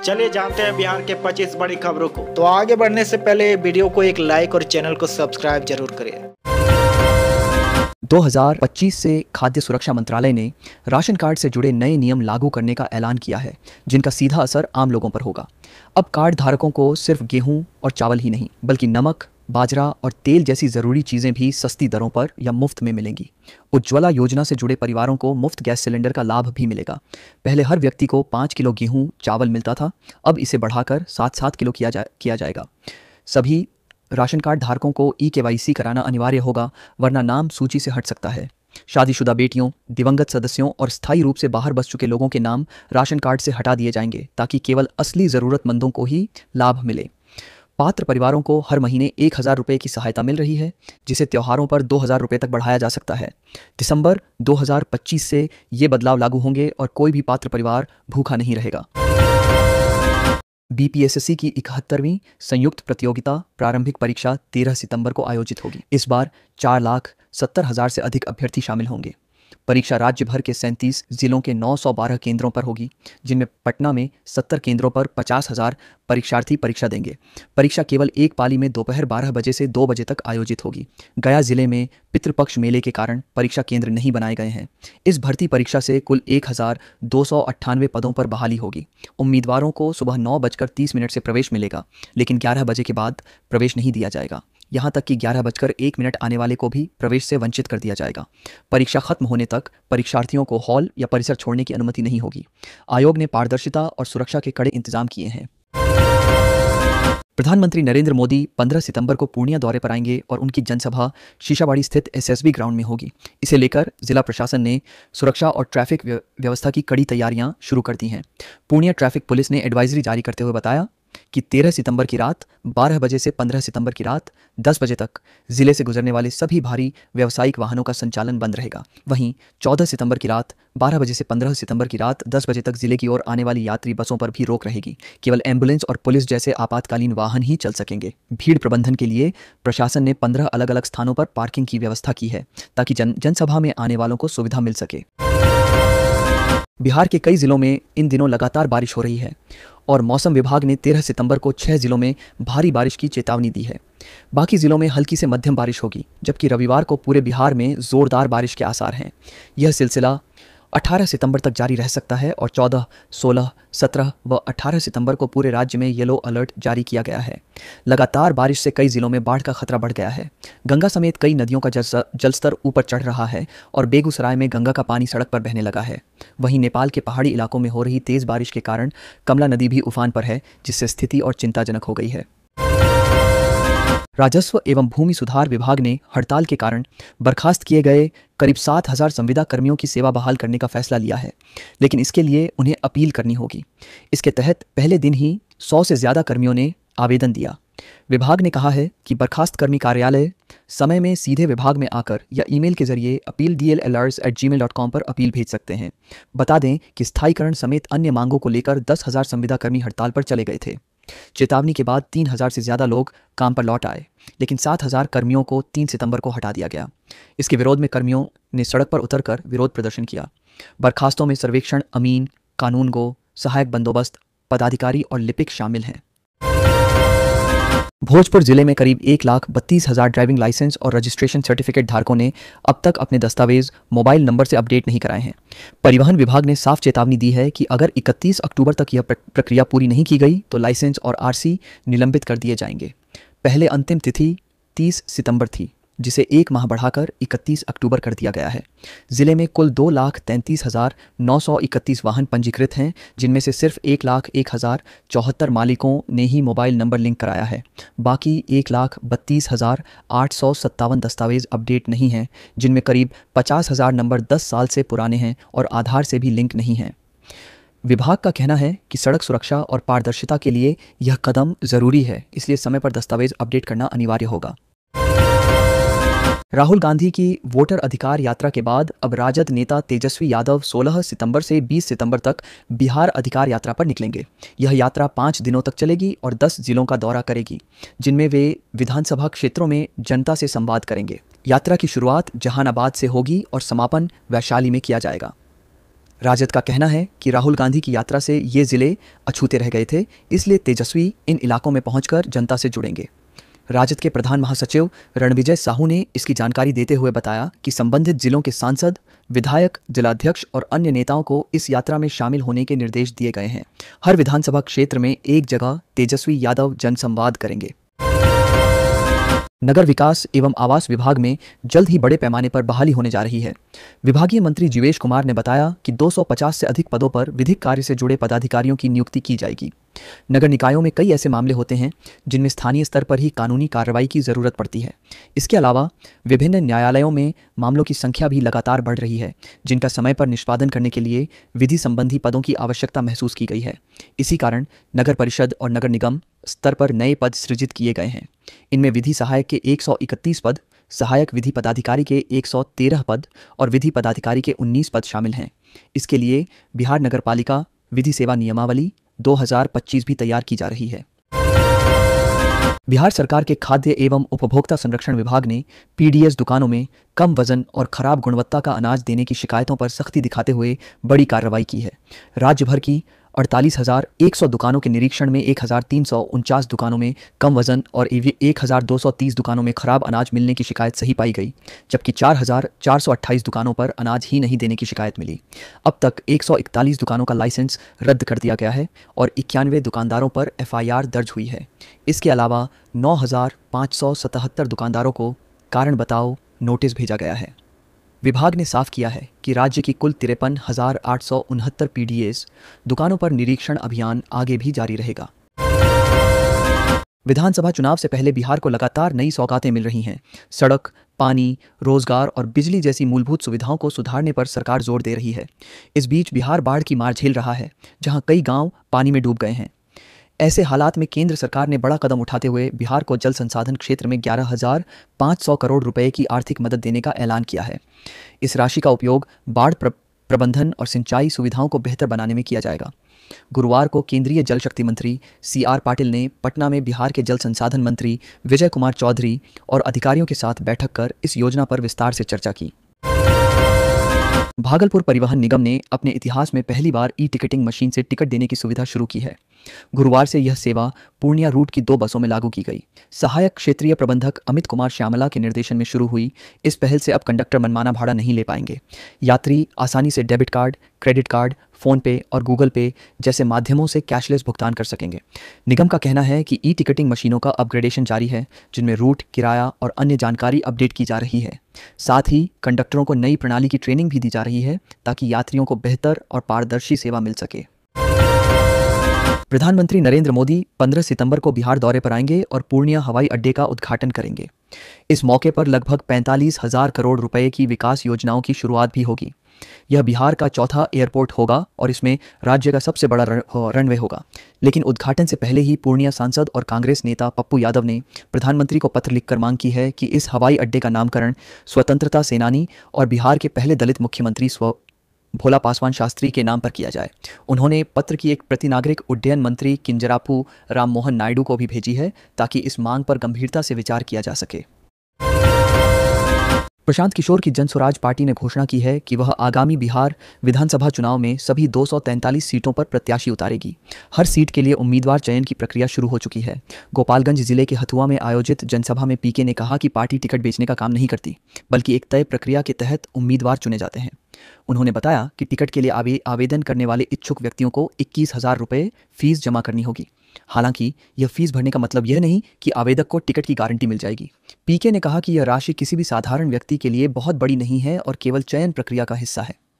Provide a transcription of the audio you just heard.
चलिए जानते हैं बिहार के 25 बड़ी खबरों को। तो आगे बढ़ने से पहले वीडियो को एक लाइक और चैनल को सब्सक्राइब जरूर करें। 2025 से खाद्य सुरक्षा मंत्रालय ने राशन कार्ड से जुड़े नए नियम लागू करने का ऐलान किया है, जिनका सीधा असर आम लोगों पर होगा। अब कार्ड धारकों को सिर्फ गेहूं और चावल ही नहीं, बल्कि नमक, बाजरा और तेल जैसी ज़रूरी चीज़ें भी सस्ती दरों पर या मुफ्त में मिलेंगी। उज्ज्वला योजना से जुड़े परिवारों को मुफ्त गैस सिलेंडर का लाभ भी मिलेगा। पहले हर व्यक्ति को 5 किलो गेहूं चावल मिलता था, अब इसे बढ़ाकर 7-7 किलो किया जाएगा। सभी राशन कार्ड धारकों को ई-केवाईसी कराना अनिवार्य होगा, वरना नाम सूची से हट सकता है। शादीशुदा बेटियों, दिवंगत सदस्यों और स्थायी रूप से बाहर बस चुके लोगों के नाम राशन कार्ड से हटा दिए जाएंगे, ताकि केवल असली ज़रूरतमंदों को ही लाभ मिले। पात्र परिवारों को हर महीने 1,000 रुपये की सहायता मिल रही है, जिसे त्योहारों पर 2,000 रुपये तक बढ़ाया जा सकता है। दिसंबर 2025 से ये बदलाव लागू होंगे और कोई भी पात्र परिवार भूखा नहीं रहेगा। बीपीएससी की 71वीं संयुक्त प्रतियोगिता प्रारंभिक परीक्षा 13 सितंबर को आयोजित होगी। इस बार 4,70,000 से अधिक अभ्यर्थी शामिल होंगे। परीक्षा राज्य भर के 37 जिलों के 912 केंद्रों पर होगी, जिनमें पटना में 70 केंद्रों पर 50,000 परीक्षार्थी परीक्षा देंगे। परीक्षा केवल एक पाली में दोपहर 12 बजे से 2 बजे तक आयोजित होगी। गया जिले में पितृपक्ष मेले के कारण परीक्षा केंद्र नहीं बनाए गए हैं। इस भर्ती परीक्षा से कुल 1,298 पदों पर बहाली होगी। उम्मीदवारों को सुबह 9:30 से प्रवेश मिलेगा, लेकिन 11 बजे के बाद प्रवेश नहीं दिया जाएगा। यहाँ तक कि 11:01 आने वाले को भी प्रवेश से वंचित कर दिया जाएगा। परीक्षा खत्म होने तक परीक्षार्थियों को हॉल या परिसर छोड़ने की अनुमति नहीं होगी। आयोग ने पारदर्शिता और सुरक्षा के कड़े इंतजाम किए हैं। प्रधानमंत्री नरेंद्र मोदी 15 सितंबर को पूर्णिया दौरे पर आएंगे और उनकी जनसभा शीशाबाड़ी स्थित एसएसबी ग्राउंड में होगी। इसे लेकर जिला प्रशासन ने सुरक्षा और ट्रैफिक व्यवस्था की कड़ी तैयारियां शुरू कर दी हैं। पूर्णिया ट्रैफिक पुलिस ने एडवाइजरी जारी करते हुए बताया कि 13 सितंबर की रात 12 बजे से 15 सितंबर की रात 10 बजे तक जिले से गुजरने वाले सभी भारी व्यावसायिक वाहनों का संचालन बंद रहेगा। वहीं 14 सितंबर की रात 12 बजे से 15 सितंबर की रात 10 बजे तक जिले की ओर आने वाली यात्री बसों पर भी रोक रहेगी। केवल एम्बुलेंस और पुलिस जैसे आपातकालीन वाहन ही चल सकेंगे। भीड़ प्रबंधन के लिए प्रशासन ने 15 अलग अलग स्थानों पर पार्किंग की व्यवस्था की है, ताकि जनसभा में आने वालों को सुविधा मिल सके। बिहार के कई जिलों में इन दिनों लगातार बारिश हो रही है और मौसम विभाग ने 13 सितंबर को 6 जिलों में भारी बारिश की चेतावनी दी है। बाकी जिलों में हल्की से मध्यम बारिश होगी, जबकि रविवार को पूरे बिहार में जोरदार बारिश के आसार हैं। यह सिलसिला 18 सितंबर तक जारी रह सकता है और 14, 16, 17 व 18 सितंबर को पूरे राज्य में येलो अलर्ट जारी किया गया है। लगातार बारिश से कई जिलों में बाढ़ का खतरा बढ़ गया है। गंगा समेत कई नदियों का जलस्तर ऊपर चढ़ रहा है और बेगूसराय में गंगा का पानी सड़क पर बहने लगा है। वहीं नेपाल के पहाड़ी इलाकों में हो रही तेज बारिश के कारण कमला नदी भी उफान पर है, जिससे स्थिति और चिंताजनक हो गई है। राजस्व एवं भूमि सुधार विभाग ने हड़ताल के कारण बर्खास्त किए गए करीब 7,000 संविदा कर्मियों की सेवा बहाल करने का फैसला लिया है, लेकिन इसके लिए उन्हें अपील करनी होगी। इसके तहत पहले दिन ही 100 से ज़्यादा कर्मियों ने आवेदन दिया। विभाग ने कहा है कि बर्खास्त कर्मी कार्यालय समय में सीधे विभाग में आकर या ईमेल के जरिए appeal@gmail.com पर अपील भेज सकते हैं। बता दें कि स्थायीकरण समेत अन्य मांगों को लेकर 10,000 संविदा कर्मी हड़ताल पर चले गए थे। चेतावनी के बाद 3,000 से ज़्यादा लोग काम पर लौट आए, लेकिन 7,000 कर्मियों को 3 सितंबर को हटा दिया गया। इसके विरोध में कर्मियों ने सड़क पर उतरकर विरोध प्रदर्शन किया। बर्खास्तों में सर्वेक्षण अमीन, कानूनगो, सहायक बंदोबस्त पदाधिकारी और लिपिक शामिल हैं। भोजपुर जिले में करीब 1,32,000 ड्राइविंग लाइसेंस और रजिस्ट्रेशन सर्टिफिकेट धारकों ने अब तक अपने दस्तावेज मोबाइल नंबर से अपडेट नहीं कराए हैं। परिवहन विभाग ने साफ चेतावनी दी है कि अगर 31 अक्टूबर तक यह प्रक्रिया पूरी नहीं की गई तो लाइसेंस और आरसी निलंबित कर दिए जाएंगे। पहले अंतिम तिथि 30 सितंबर थी, जिसे एक माह बढ़ाकर 31 अक्टूबर कर दिया गया है। जिले में कुल 2,33,931 वाहन पंजीकृत हैं, जिनमें से सिर्फ 1,01,074 मालिकों ने ही मोबाइल नंबर लिंक कराया है। बाकी 1,32,857 दस्तावेज अपडेट नहीं हैं, जिनमें करीब 50,000 नंबर 10 साल से पुराने हैं और आधार से भी लिंक नहीं हैं। विभाग का कहना है कि सड़क सुरक्षा और पारदर्शिता के लिए यह कदम ज़रूरी है, इसलिए समय पर दस्तावेज अपडेट करना अनिवार्य होगा। राहुल गांधी की वोटर अधिकार यात्रा के बाद अब राजद नेता तेजस्वी यादव 16 सितंबर से 20 सितंबर तक बिहार अधिकार यात्रा पर निकलेंगे। यह यात्रा 5 दिनों तक चलेगी और 10 जिलों का दौरा करेगी, जिनमें वे विधानसभा क्षेत्रों में जनता से संवाद करेंगे। यात्रा की शुरुआत जहानाबाद से होगी और समापन वैशाली में किया जाएगा। राजद का कहना है कि राहुल गांधी की यात्रा से ये जिले अछूते रह गए थे, इसलिए तेजस्वी इन इलाकों में पहुंचकर जनता से जुड़ेंगे। राजद के प्रधान महासचिव रणविजय साहू ने इसकी जानकारी देते हुए बताया कि संबंधित जिलों के सांसद, विधायक, जिलाध्यक्ष और अन्य नेताओं को इस यात्रा में शामिल होने के निर्देश दिए गए हैं। हर विधानसभा क्षेत्र में एक जगह तेजस्वी यादव जनसंवाद करेंगे। नगर विकास एवं आवास विभाग में जल्द ही बड़े पैमाने पर बहाली होने जा रही है। विभागीय मंत्री जीवेश कुमार ने बताया कि 250 से अधिक पदों पर विधिक कार्य से जुड़े पदाधिकारियों की नियुक्ति की जाएगी। नगर निकायों में कई ऐसे मामले होते हैं जिनमें स्थानीय स्तर पर ही कानूनी कार्रवाई की जरूरत पड़ती है। इसके अलावा विभिन्न न्यायालयों में मामलों की संख्या भी लगातार बढ़ रही है, जिनका समय पर निष्पादन करने के लिए विधि संबंधी पदों की आवश्यकता महसूस की गई है। इसी कारण नगर परिषद और नगर निगम स्तर पर नए पद सृजित किए गए हैं। इनमें विधि सहायक के 131 पद, सहायक विधि पदाधिकारी के 113 पद और विधि पदाधिकारी के 19 पद शामिल हैं। इसके लिए बिहार नगरपालिका विधि सेवा नियमावली 2025 भी तैयार की जा रही है। बिहार सरकार के खाद्य एवं उपभोक्ता संरक्षण विभाग ने पीडीएस दुकानों में कम वजन और खराब गुणवत्ता का अनाज देने की शिकायतों पर सख्ती दिखाते हुए बड़ी कार्रवाई की है। राज्य भर की 48,100 दुकानों के निरीक्षण में 1,349 दुकानों में कम वजन और 1,230 दुकानों में खराब अनाज मिलने की शिकायत सही पाई गई, जबकि 4,428 दुकानों पर अनाज ही नहीं देने की शिकायत मिली। अब तक 141 दुकानों का लाइसेंस रद्द कर दिया गया है और 91 दुकानदारों पर एफआईआर दर्ज हुई है। इसके अलावा 9,577 दुकानदारों को कारण बताओ नोटिस भेजा गया है। विभाग ने साफ किया है कि राज्य की कुल 53,869 पीडीएस दुकानों पर निरीक्षण अभियान आगे भी जारी रहेगा। विधानसभा चुनाव से पहले बिहार को लगातार नई सौगातें मिल रही हैं। सड़क, पानी, रोजगार और बिजली जैसी मूलभूत सुविधाओं को सुधारने पर सरकार जोर दे रही है। इस बीच बिहार बाढ़ की मार झेल रहा है, जहां कई गांव पानी में डूब गए हैं। ऐसे हालात में केंद्र सरकार ने बड़ा कदम उठाते हुए बिहार को जल संसाधन क्षेत्र में 11,500 करोड़ रुपए की आर्थिक मदद देने का ऐलान किया है। इस राशि का उपयोग बाढ़ प्रबंधन और सिंचाई सुविधाओं को बेहतर बनाने में किया जाएगा। गुरुवार को केंद्रीय जल शक्ति मंत्री CR पाटिल ने पटना में बिहार के जल संसाधन मंत्री विजय कुमार चौधरी और अधिकारियों के साथ बैठक कर इस योजना पर विस्तार से चर्चा की। भागलपुर परिवहन निगम ने अपने इतिहास में पहली बार ई-टिकटिंग मशीन से टिकट देने की सुविधा शुरू की है। गुरुवार से यह सेवा पूर्णिया रूट की 2 बसों में लागू की गई। सहायक क्षेत्रीय प्रबंधक अमित कुमार श्यामला के निर्देशन में शुरू हुई इस पहल से अब कंडक्टर मनमाना भाड़ा नहीं ले पाएंगे। यात्री आसानी से debit card, credit card, phone पे और गूगल पे जैसे माध्यमों से कैशलेस भुगतान कर सकेंगे। निगम का कहना है कि ई-टिकटिंग मशीनों का अपग्रेडेशन जारी है, जिनमें रूट, किराया और अन्य जानकारी अपडेट की जा रही है। साथ ही कंडक्टरों को नई प्रणाली की ट्रेनिंग भी दी जा रही है ताकि यात्रियों को बेहतर और पारदर्शी सेवा मिल सके। प्रधानमंत्री नरेंद्र मोदी 15 सितंबर को बिहार दौरे पर आएंगे और पूर्णिया हवाई अड्डे का उद्घाटन करेंगे। इस मौके पर लगभग 45,000 करोड़ रुपए की विकास योजनाओं की शुरुआत भी होगी। यह बिहार का चौथा एयरपोर्ट होगा और इसमें राज्य का सबसे बड़ा रनवे होगा। लेकिन उद्घाटन से पहले ही पूर्णिया सांसद और कांग्रेस नेता पप्पू यादव ने प्रधानमंत्री को पत्र लिखकर मांग की है कि इस हवाई अड्डे का नामकरण स्वतंत्रता सेनानी और बिहार के पहले दलित मुख्यमंत्री भोला पासवान शास्त्री के नाम पर किया जाए। उन्होंने पत्र की एक प्रति नागरिक उड्डयन मंत्री किंजरापू राममोहन नायडू को भी भेजी है ताकि इस मांग पर गंभीरता से विचार किया जा सके। प्रशांत किशोर की जन स्वराज पार्टी ने घोषणा की है कि वह आगामी बिहार विधानसभा चुनाव में सभी 243 सीटों पर प्रत्याशी उतारेगी। हर सीट के लिए उम्मीदवार चयन की प्रक्रिया शुरू हो चुकी है। गोपालगंज जिले के हथुआ में आयोजित जनसभा में पीके ने कहा कि पार्टी टिकट बेचने का काम नहीं करती, बल्कि एक तय प्रक्रिया के तहत उम्मीदवार चुने जाते हैं। उन्होंने बताया कि टिकट के लिए आवेदन करने वाले इच्छुक व्यक्तियों को 21,000 रुपये फीस जमा करनी होगी। हालांकि यह फीस भरने का मतलब यह नहीं कि आवेदक को टिकट की गारंटी मिल जाएगी। पीके ने कहा कि यह राशि किसी भी साधारण व्यक्ति के लिए बहुत बड़ी नहीं है और केवल चयन प्रक्रिया का हिस्सा है।